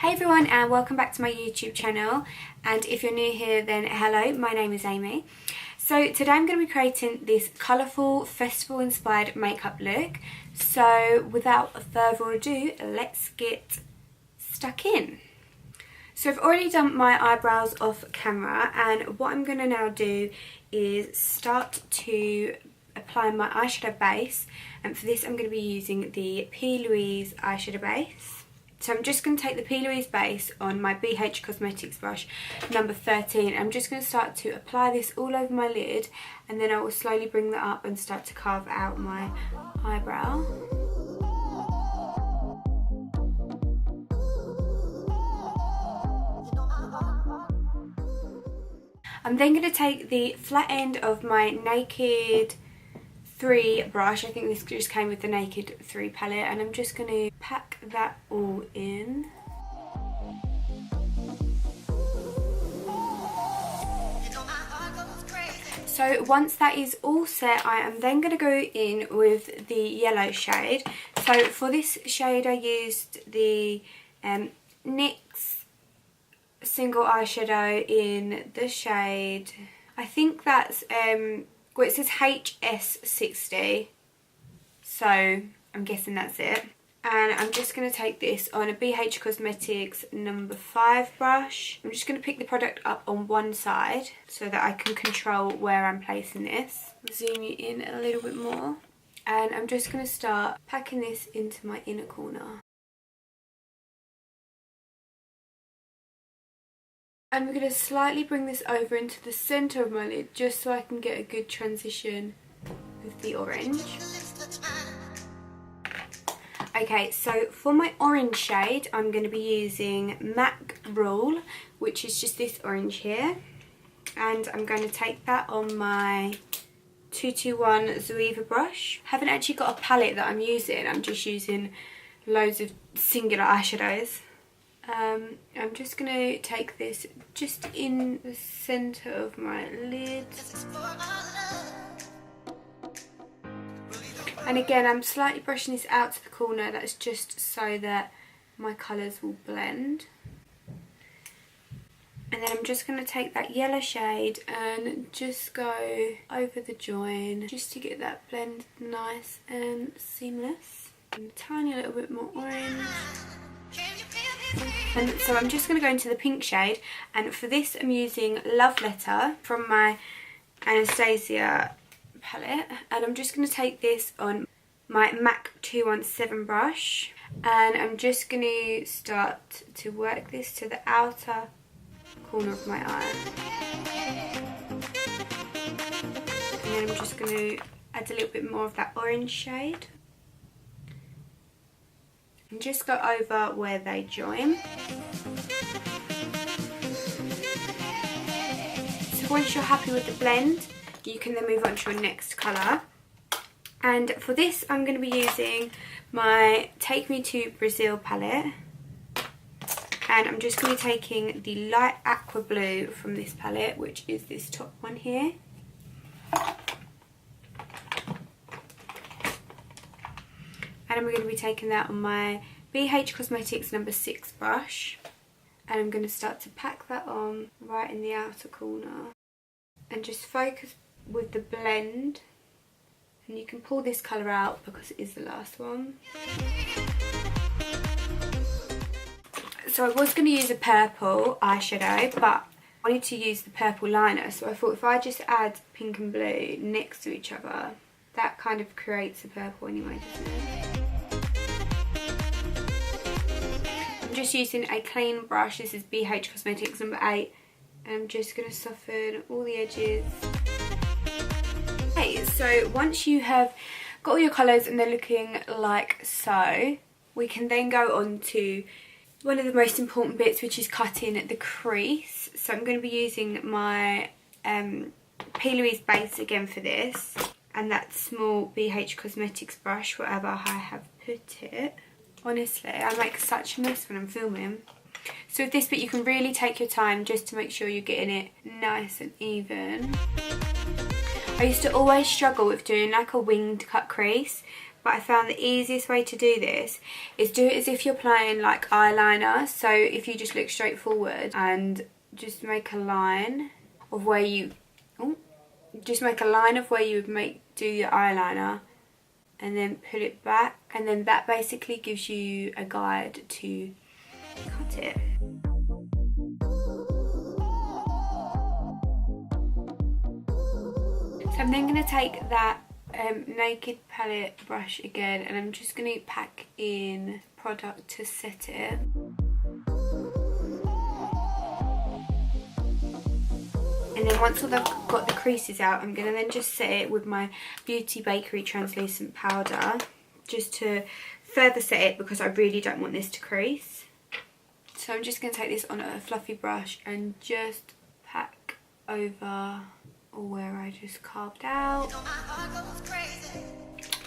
Hey everyone, and welcome back to my YouTube channel, and if you're new here then hello, my name is Amy. So today I'm going to be creating this colourful festival inspired makeup look. So without further ado, let's get stuck in. So I've already done my eyebrows off camera, and what I'm going to now do is start to apply my eyeshadow base, and for this I'm going to be using the P. Louise eyeshadow base. So I'm just going to take the P. Louise base on my BH Cosmetics brush number 13. I'm just going to start to apply this all over my lid, and then I will slowly bring that up and start to carve out my eyebrow. I'm then going to take the flat end of my Naked 3 brush. I think this just came with the Naked 3 palette, and I'm just going to pack that all in. So once that is all set, I am then going to go in with the yellow shade. So for this shade I used the NYX single eyeshadow in the shade, I think that's well, it says HS60, so I'm guessing that's it. And I'm just going to take this on a BH Cosmetics number 5 brush. I'm just going to pick the product up on one side so that I can control where I'm placing this. Zoom you in a little bit more. And I'm just going to start packing this into my inner corner. I'm going to slightly bring this over into the centre of my lid just so I can get a good transition with the orange. Okay, so for my orange shade I'm going to be using MAC Rule, which is just this orange here. And I'm going to take that on my 221 Zoeva brush. I haven't actually got a palette that I'm using, I'm just using loads of singular eyeshadows. I'm just going to take this just in the centre of my lid. And again, I'm slightly brushing this out to the corner, that's just so that my colours will blend. And then I'm just going to take that yellow shade and just go over the join, just to get that blend nice and seamless. And a tiny little bit more orange. And so I'm just going to go into the pink shade, and for this I'm using Love Letter from my Anastasia palette, and I'm just going to take this on my MAC 217 brush, and I'm just going to start to work this to the outer corner of my eye. And then I'm just going to add a little bit more of that orange shade. And just go over where they join. So once you're happy with the blend, you can then move on to your next colour. And for this I'm going to be using my Take Me to Brazil palette. And I'm just going to be taking the light aqua blue from this palette, which is this top one here. And I'm going to be taking that on my BH Cosmetics number 6 brush. And I'm going to start to pack that on right in the outer corner. And just focus with the blend. And you can pull this colour out because it is the last one. So I was going to use a purple eyeshadow, but I wanted to use the purple liner. So I thought if I just add pink and blue next to each other, that kind of creates a purple anyway, doesn't it? I'm just using a clean brush. This is BH Cosmetics number 8. And I'm just going to soften all the edges. Okay, so once you have got all your colours and they're looking like so, we can then go on to one of the most important bits, which is cutting the crease. So I'm going to be using my P. Louise base again for this, and that small BH Cosmetics brush, wherever I have put it. Honestly, I make such a mess when I'm filming. So with this bit you can really take your time just to make sure you're getting it nice and even. I used to always struggle with doing like a winged cut crease, but I found the easiest way to do this is do it as if you're applying like eyeliner. So if you just look straight forward and just make a line of where you, just make a line of where you would do your eyeliner, and then pull it back, and then that basically gives you a guide to cut it. So I'm then going to take that naked palette brush again, and I'm just going to pack in product to set it. And then once I've got the creases out, I'm going to then just set it with my Beauty Bakery translucent powder, just to further set it, because I really don't want this to crease. So I'm just going to take this on a fluffy brush and just pack over where I just carved out.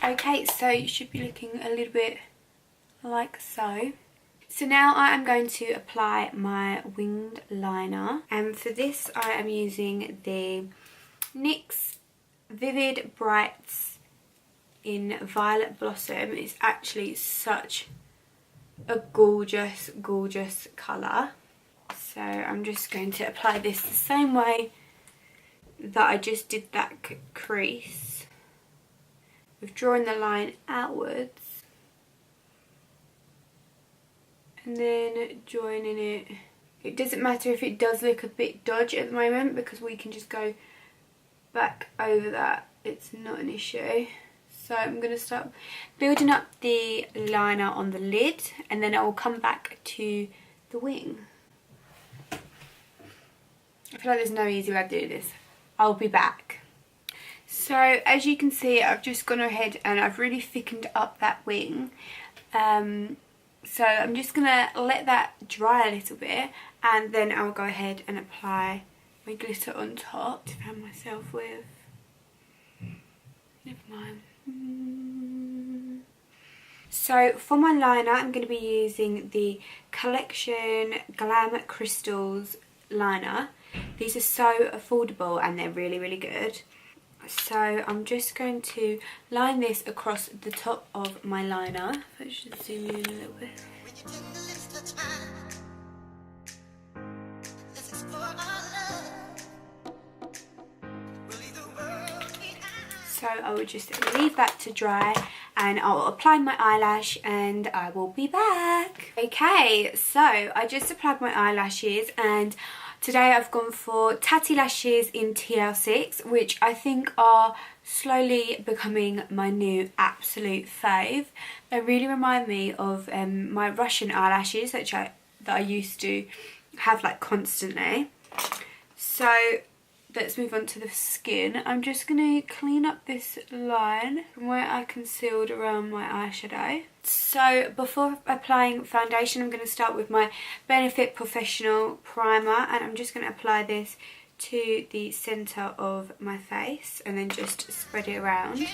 Okay, so you should be looking a little bit like so. So now I am going to apply my winged liner, and for this I am using the NYX Vivid Brights in Violet Blossom. It's actually such a gorgeous, gorgeous colour. So I'm just going to apply this the same way that I just did that crease, with drawing the line outwards and then joining it. It doesn't matter if it does look a bit dodgy at the moment, because we can just go back over that. It's not an issue. So I'm going to start building up the liner on the lid, and then I will come back to the wing. I feel like there's no easy way to do this. I'll be back. So as you can see, I've just gone ahead and I've really thickened up that wing. So I'm just going to let that dry a little bit, and then I'll go ahead and apply my glitter on top. I found myself with... never mind. So for my liner, I'm going to be using the Collection Glam Crystals liner. These are so affordable and they're really, really good. So I'm just going to line this across the top of my liner. I should zoom in a little bit. So I will just leave that to dry, and I'll apply my eyelash and I will be back. Okay, so I just applied my eyelashes, and today I've gone for Tatty Lashes in TL6, which I think are slowly becoming my new absolute fave. They really remind me of my Russian eyelashes that I used to have like constantly. So let's move on to the skin. I'm just going to clean up this line from where I concealed around my eyeshadow. So before applying foundation, I'm going to start with my Benefit Professional Primer, and I'm just going to apply this to the centre of my face and then just spread it around. It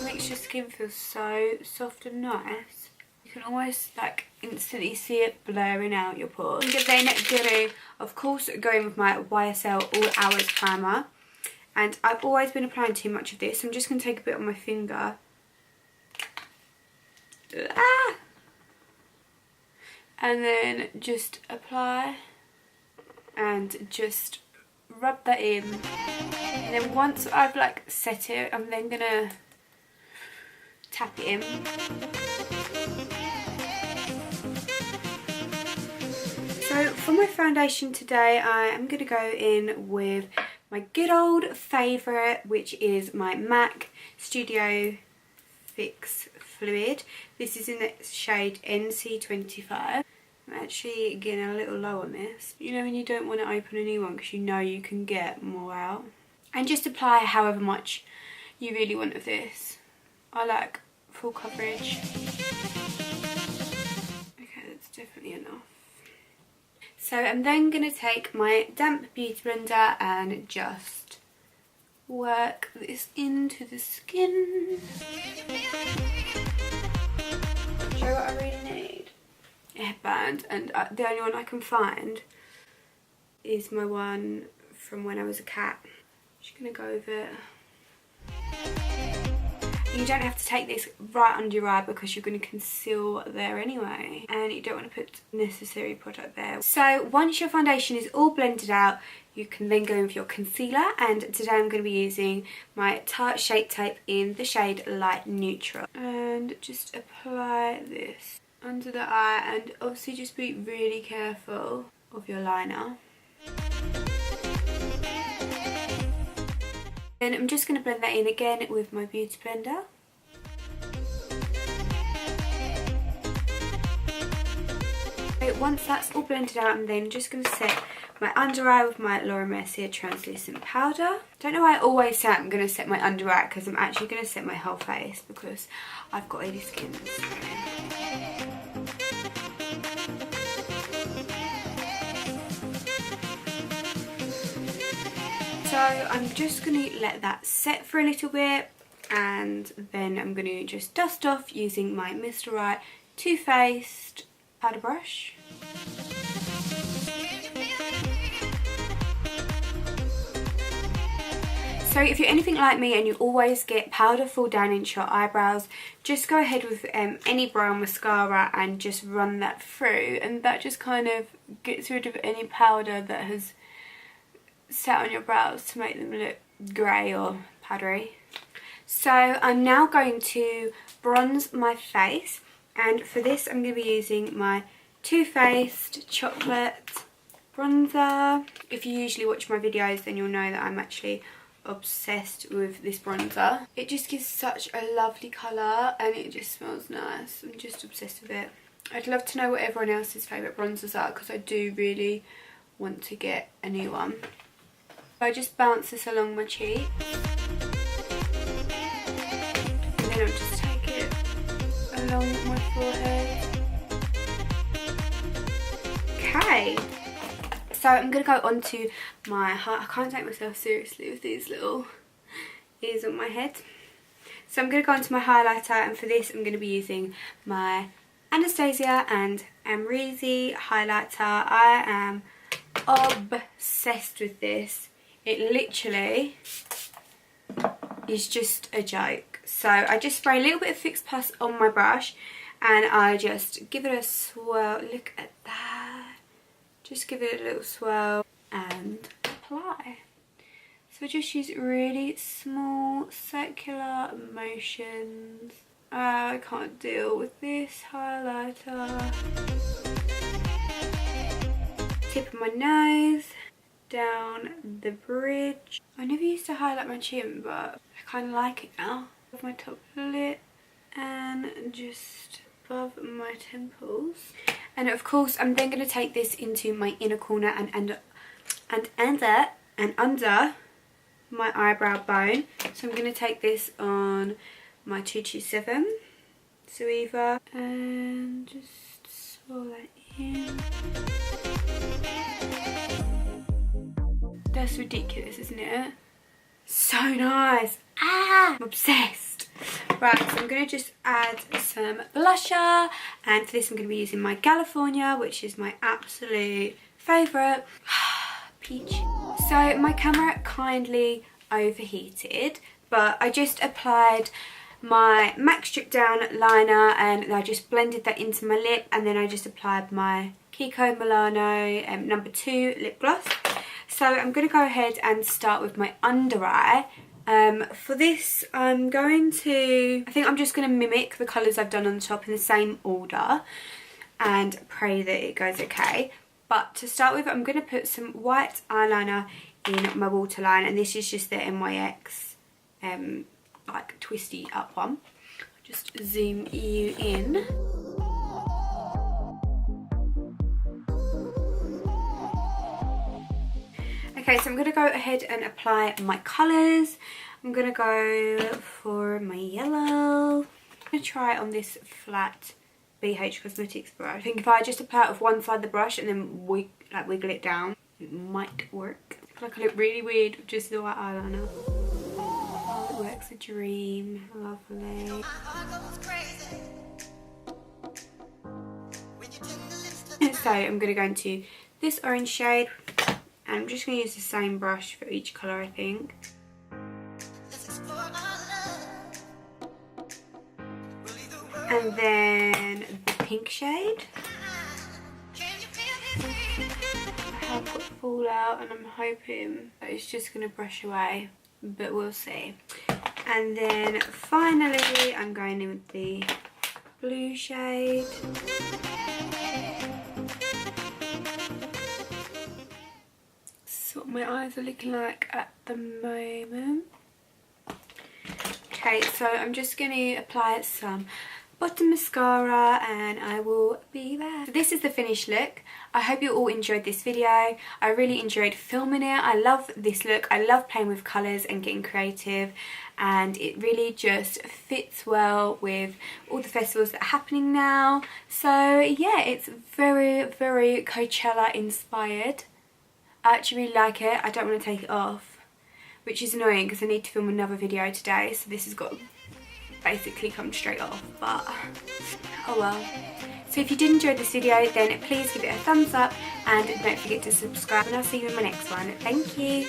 makes your skin feel so soft and nice. You can almost like instantly see it blurring out your pores. I'm then going to, of course, go in with my YSL All Hours Primer. And I've always been applying too much of this. I'm just going to take a bit on my finger. And then just apply and just rub that in. And then once I've like set it, I'm then going to tap it in. So for my foundation today, I am going to go in with my good old favourite, which is my MAC Studio Fix Fluid. This is in the shade NC25. I'm actually getting a little low on this. You know when you don't want to open a new one because you know you can get more out. And just apply however much you really want of this. I like full coverage. Okay, that's definitely enough. So I'm then going to take my damp beauty blender and just work this into the skin. Show what I really need. A headband, and the only one I can find is my one from when I was a cat. Just going to go over it. You don't have to take this right under your eye because you're going to conceal there anyway, and you don't want to put necessary product there. So once your foundation is all blended out, you can then go in for your concealer, and today I'm going to be using my Tarte Shape Tape in the shade Light Neutral. And just apply this under the eye, and obviously just be really careful of your liner. Then I'm just going to blend that in again with my beauty blender. Once that's all blended out, I'm then just going to set my under eye with my Laura Mercier translucent powder. Don't know why I always say I'm going to set my under eye, because I'm actually going to set my whole face because I've got oily skin. So I'm just going to let that set for a little bit, and then I'm going to just dust off using my Mr. Right Too Faced powder brush. So if you're anything like me and you always get powder fall down into your eyebrows, just go ahead with any brown mascara and just run that through, and that just kind of gets rid of any powder that has sat on your brows to make them look grey or powdery. So I'm now going to bronze my face, and for this I'm going to be using my Too Faced Chocolate Bronzer. If you usually watch my videos, then you'll know that I'm actually obsessed with this bronzer. It just gives such a lovely colour and it just smells nice. I'm just obsessed with it. I'd love to know what everyone else's favourite bronzers are, because I do really want to get a new one. I just bounce this along my cheek, and then I'll just take it along my forehead. Okay, so I'm going to go on to my I can't take myself seriously with these little ears on my head. So I'm going to go on to my highlighter, and for this I'm going to be using my Anastasia and Amrezy highlighter. I am obsessed with this. It literally is just a joke. So I just spray a little bit of Fix Plus on my brush, and I just give it a swirl. Look at that. Just give it a little swirl and apply. So just use really small circular motions. I can't deal with this highlighter. Tip of my nose, down the bridge. I never used to highlight my chin, but I kind of like it now. With my top lip and just above my temples. And of course I'm then going to take this into my inner corner and under my eyebrow bone. So I'm going to take this on my 227 Suiva and just swirl that in. That's ridiculous, isn't it? So nice. Ah, I'm obsessed. Right, so I'm going to just add some blusher, and for this I'm going to be using my California, which is my absolute favourite. Peach. So my camera kindly overheated, but I just applied my MAC Strip Down liner and I just blended that into my lip, and then I just applied my Kiko Milano number 2 lip gloss. So I'm going to go ahead and start with my under eye. For this I think I'm just going to mimic the colours I've done on the top in the same order and pray that it goes okay. But to start with, I'm going to put some white eyeliner in my waterline, and this is just the NYX like twisty up one. Just zoom you in. Okay, so I'm going to go ahead and apply my colours. I'm going to go for my yellow. I'm going to try it on this flat BH Cosmetics brush. I think if I just apply it with one side of the brush and then wiggle it down, it might work. I feel like I look really weird with just the white eyeliner. Oh, it works a dream. Lovely. So I'm going to go into this orange shade. And I'm just going to use the same brush for each colour, I think. And then the pink shade. I have got fallout and I'm hoping that it's just going to brush away, but we'll see. And then finally I'm going in with the blue shade. That's what my eyes are looking like at the moment. Okay, so I'm just going to apply some bottom mascara and I will be back. So this is the finished look. I hope you all enjoyed this video. I really enjoyed filming it. I love this look. I love playing with colours and getting creative, and it really just fits well with all the festivals that are happening now. So yeah, it's very, very Coachella inspired. I actually really like it. I don't want to take it off, which is annoying because I need to film another video today, so this has got to basically come straight off, but oh well. So if you did enjoy this video, then please give it a thumbs up and don't forget to subscribe, and I'll see you in my next one. Thank you.